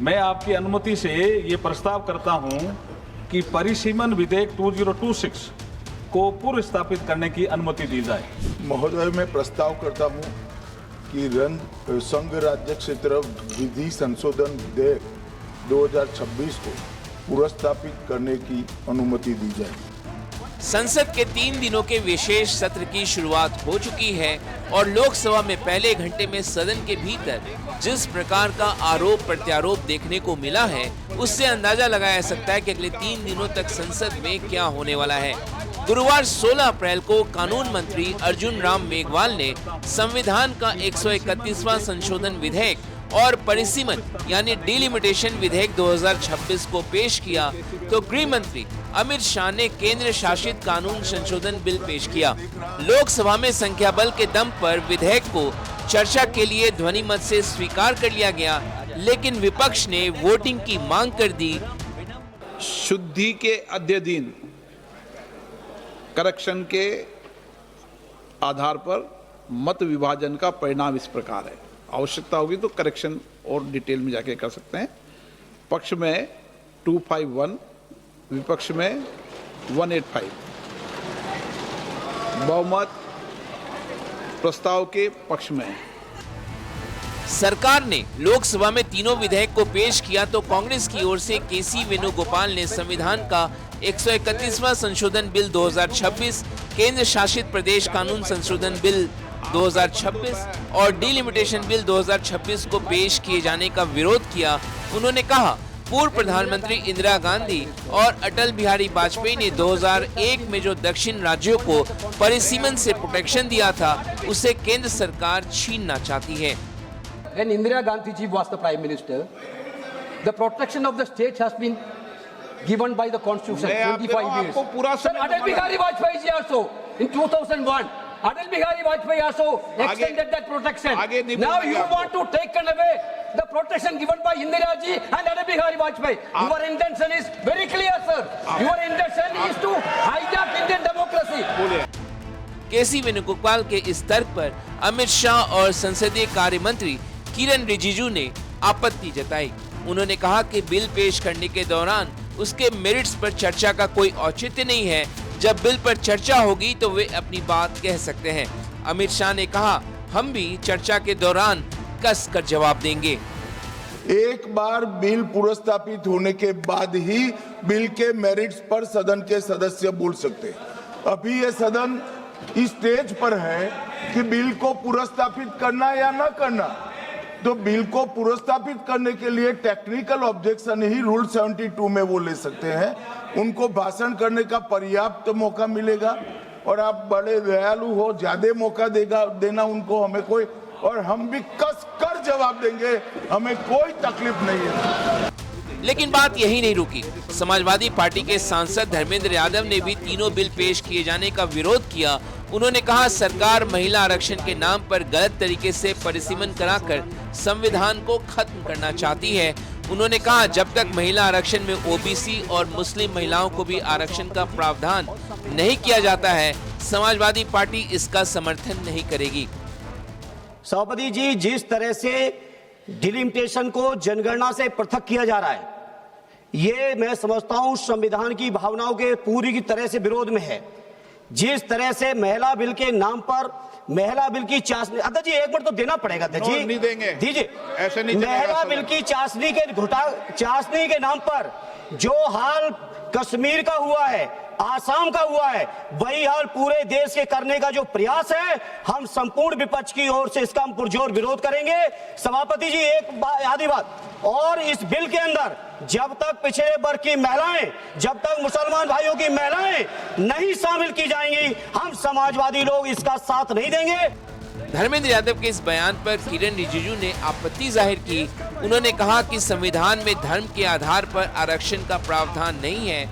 मैं आपकी अनुमति से ये प्रस्ताव करता हूं कि परिसीमन विधेयक 2026 को पूर्व स्थापित करने की अनुमति दी जाए। महोदय, मैं प्रस्ताव करता हूं कि संघ राज्य क्षेत्र विधि संशोधन विधेयक 2026 को पुनर्स्थापित करने की अनुमति दी जाए। संसद के 3 दिनों के विशेष सत्र की शुरुआत हो चुकी है और लोकसभा में पहले घंटे में सदन के भीतर जिस प्रकार का आरोप प्रत्यारोप देखने को मिला है, उससे अंदाजा लगाया जा सकता है कि अगले 3 दिनों तक संसद में क्या होने वाला है। गुरुवार 16 अप्रैल को कानून मंत्री अर्जुन राम मेघवाल ने संविधान का 131वां संशोधन विधेयक और परिसीमन यानी डिलिमिटेशन विधेयक 2026 को पेश किया तो गृह मंत्री अमित शाह ने केंद्र शासित कानून संशोधन बिल पेश किया। लोकसभा में संख्या बल के दम पर विधेयक को चर्चा के लिए ध्वनि मत से स्वीकार कर लिया गया, लेकिन विपक्ष ने वोटिंग की मांग कर दी। शुद्धि के अध्ययन करेक्शन के आधार पर मत विभाजन का परिणाम इस प्रकार है। आवश्यकता होगी तो करेक्शन और डिटेल में जाके कर सकते हैं। पक्ष में 251, विपक्ष में 185। बहुमत प्रस्ताव के पक्ष में है। सरकार ने लोकसभा में तीनों विधेयक को पेश किया तो कांग्रेस की ओर से केसी वेणुगोपाल ने संविधान का 131वां संशोधन बिल 2026, केंद्र शासित प्रदेश कानून संशोधन बिल 2026 और डिलिमिटेशन बिल 2026 को पेश किए जाने का विरोध किया। उन्होंने कहा, पूर्व प्रधानमंत्री इंदिरा गांधी और अटल बिहारी वाजपेयी ने 2001 में जो दक्षिण राज्यों को परिसीमन से प्रोटेक्शन दिया था, उसे केंद्र सरकार छीनना चाहती है। When Indira Gandhi ji was the Prime Minister, the protection of the states has been given by the Constitution 25 years. Sir, Atal Bihari Vajpayee ji also in 2001, Atal Bihari Vajpayee also extended that protection. Now you want to take away the protection given by Indira ji and Atal Bihari Vajpayee. Your intention is very clear, sir. Your intention is to hijack Indian democracy. केसी वेणुगोपाल के इस तर्क पर अमित शाह और संसदीय कार्य मंत्री किरण रिजिजू ने आपत्ति जताई। उन्होंने कहा कि बिल पेश करने के दौरान उसके मेरिट्स पर चर्चा का कोई औचित्य नहीं है। जब बिल पर चर्चा होगी तो वे अपनी बात कह सकते हैं। अमित शाह ने कहा, हम भी चर्चा के दौरान कस कर जवाब देंगे। एक बार बिल पुनर्स्थापित होने के बाद ही बिल के मेरिट्स पर सदन के सदस्य बोल सकते हैं। अभी ये सदन इस स्टेज पर है कि बिल को पुनर्स्थापित करना या ना करना। तो बिल को पुनर्स्थापित करने के लिए टेक्निकल ऑब्जेक्शन ही रूल 72 में वो ले सकते हैं। उनको भाषण करने का पर्याप्त मौका मिलेगा और आप बड़े दयालु हो, ज्यादा मौका देना उनको, हमें कोई, और हम भी कस कर जवाब देंगे, हमें कोई तकलीफ नहीं है। लेकिन बात यही नहीं रुकी। समाजवादी पार्टी के सांसद धर्मेंद्र यादव ने भी तीनों बिल पेश किए जाने का विरोध किया। उन्होंने कहा, सरकार महिला आरक्षण के नाम पर गलत तरीके से परिसीमन कराकर संविधान को खत्म करना चाहती है। उन्होंने कहा, जब तक महिला आरक्षण में ओबीसी और मुस्लिम महिलाओं को भी आरक्षण का प्रावधान नहीं किया जाता है, समाजवादी पार्टी इसका समर्थन नहीं करेगी। सभापति जी, जिस तरह से डिलिमिटेशन को जनगणना से पृथक किया जा रहा है, ये मैं समझता हूं संविधान की भावनाओं के पूरी की तरह से विरोध में है। जिस तरह से महिला बिल के नाम पर महिला बिल की चाशनी, अध्यक्ष जी एक मिनट तो देना पड़ेगा अध्यक्ष जी, नहीं देंगे, दीजिए। ऐसे नहीं महिला बिल की चाशनी के नाम पर जो हाल कश्मीर का हुआ है, आसाम का हुआ है, वही हाल पूरे देश के करने का जो प्रयास है, हम संपूर्ण विपक्ष की ओर से इसका हम पुरजोर विरोध करेंगे। सभापति जी एक आधी बात और, इस बिल के अंदर जब तक पिछड़े वर्ग की महिलाएं, जब तक मुसलमान भाइयों की महिलाएं नहीं शामिल की जाएंगी, हम समाजवादी लोग इसका साथ नहीं देंगे। धर्मेंद्र यादव के इस बयान पर किरण रिजिजू ने आपत्ति जाहिर की। उन्होंने कहा कि संविधान में धर्म के आधार पर आरक्षण का प्रावधान नहीं है।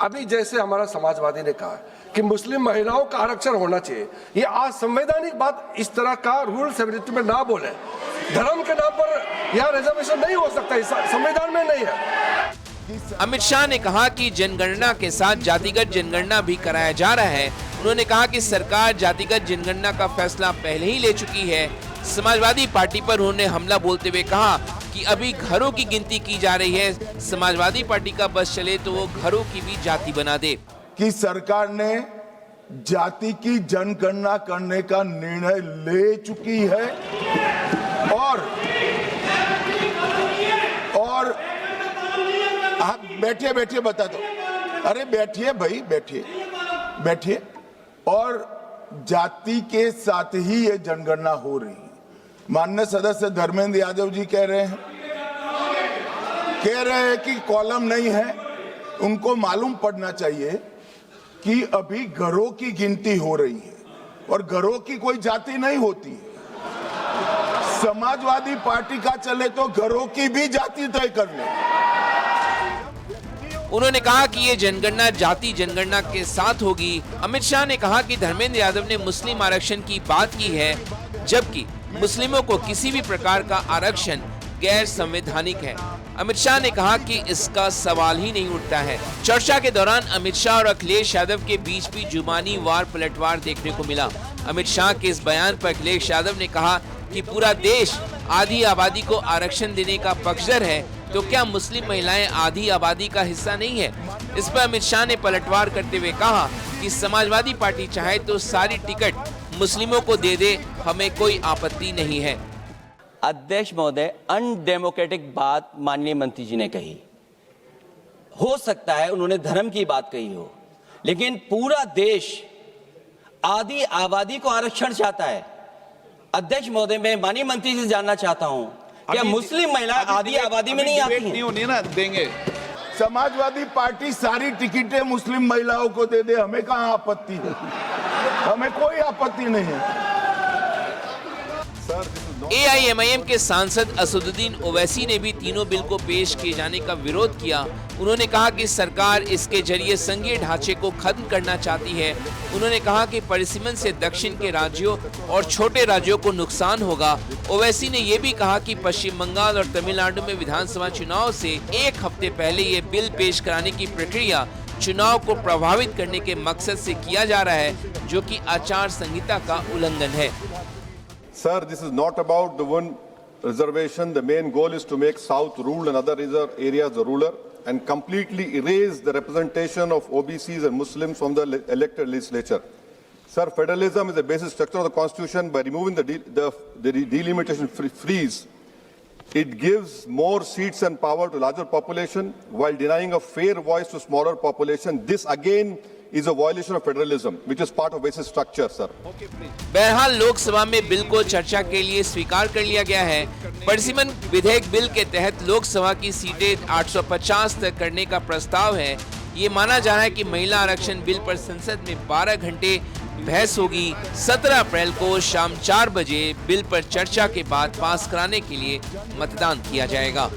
अभी जैसे हमारा समाजवादी ने कहा कि मुस्लिम महिलाओं का आरक्षण होना चाहिए, ये आज संवैधानिक बात इस तरह का रूल 72 में ना बोले। धर्म के नाम पर यह रिजर्वेशन नहीं हो सकता, संविधान में नहीं है। अमित शाह ने कहा कि जनगणना के साथ जातिगत जनगणना भी कराया जा रहा है। उन्होंने कहा कि सरकार जातिगत जनगणना का फैसला पहले ही ले चुकी है। समाजवादी पार्टी पर उन्होंने हमला बोलते हुए कहा कि अभी घरों की गिनती की जा रही है, समाजवादी पार्टी का बस चले तो वो घरों की भी जाति बना दे। कि सरकार ने जाति की जनगणना करने का निर्णय ले चुकी है और आप बैठिए बता दो। अरे बैठिए भाई, बैठिए। और जाति के साथ ही ये जनगणना हो रही है। माननीय सदस्य धर्मेंद्र यादव जी कह रहे हैं कि कॉलम नहीं है। उनको मालूम पड़ना चाहिए कि अभी घरों की गिनती हो रही है और घरों की कोई जाति नहीं होती है। समाजवादी पार्टी का चले तो घरों की भी जाति तय कर ले। उन्होंने कहा कि ये जनगणना जाति जनगणना के साथ होगी। अमित शाह ने कहा कि धर्मेंद्र यादव ने मुस्लिम आरक्षण की बात की है, जबकि मुस्लिमों को किसी भी प्रकार का आरक्षण गैर संवैधानिक है। अमित शाह ने कहा कि इसका सवाल ही नहीं उठता है। चर्चा के दौरान अमित शाह और अखिलेश यादव के बीच भी जुबानी वार पलटवार देखने को मिला। अमित शाह के इस बयान पर अखिलेश यादव ने कहा कि पूरा देश आधी आबादी को आरक्षण देने का पक्षधर है, तो क्या मुस्लिम महिलाएं आधी आबादी का हिस्सा नहीं है? इस पर अमित शाह ने पलटवार करते हुए कहा कि समाजवादी पार्टी चाहे तो सारी टिकट मुस्लिमों को दे दे, हमें कोई आपत्ति नहीं है। अध्यक्ष महोदय, अनडेमोक्रेटिक बात माननीय मंत्री जी ने कही। हो सकता है उन्होंने धर्म की बात कही हो, लेकिन पूरा देश आधी आबादी को आरक्षण चाहता है। अध्यक्ष महोदय, मैं माननीय मंत्री से जानना चाहता हूं, क्या मुस्लिम महिलाएं आधी आबादी में नहीं आती हैं? नहीं होनी ना, देंगे। समाजवादी पार्टी सारी टिकटें मुस्लिम महिलाओं को दे दे, हमें कहां आपत्ति है? हमें कोई आपत्ति नहीं है। AIMIM के सांसद असदुद्दीन ओवैसी ने भी तीनों बिल को पेश किए जाने का विरोध किया। उन्होंने कहा कि सरकार इसके जरिए संघीय ढांचे को खत्म करना चाहती है। उन्होंने कहा कि परिसीमन से दक्षिण के राज्यों और छोटे राज्यों को नुकसान होगा। ओवैसी ने ये भी कहा कि पश्चिम बंगाल और तमिलनाडु में विधानसभा चुनाव से एक हफ्ते पहले ये बिल पेश कराने की प्रक्रिया चुनाव को प्रभावित करने के मकसद से किया जा रहा है, जो कि आचार संहिता का उल्लंघन है। Sir, this is not about the one reservation. The main goal is to make South rural and other areas rural and completely erase the representation of OBCs and Muslims from the elected legislature. Sir, federalism is the basic structure of the Constitution. By removing the delimitation freeze, it gives more seats and power to larger population while denying a fair voice to smaller population. This again is a violation of federalism, which is part of basic structure, sir. बहरहाल लोकसभा में bill को चर्चा के लिए स्वीकार कर लिया गया है। परिसीमन विधेयक बिल के तहत लोकसभा की सीटें 850 तक करने का प्रस्ताव है। ये माना जा रहा है कि महिला आरक्षण बिल पर संसद में 12 घंटे बहस होगी। 17 अप्रैल को शाम 4 बजे बिल पर चर्चा के बाद पास कराने के लिए मतदान किया जाएगा।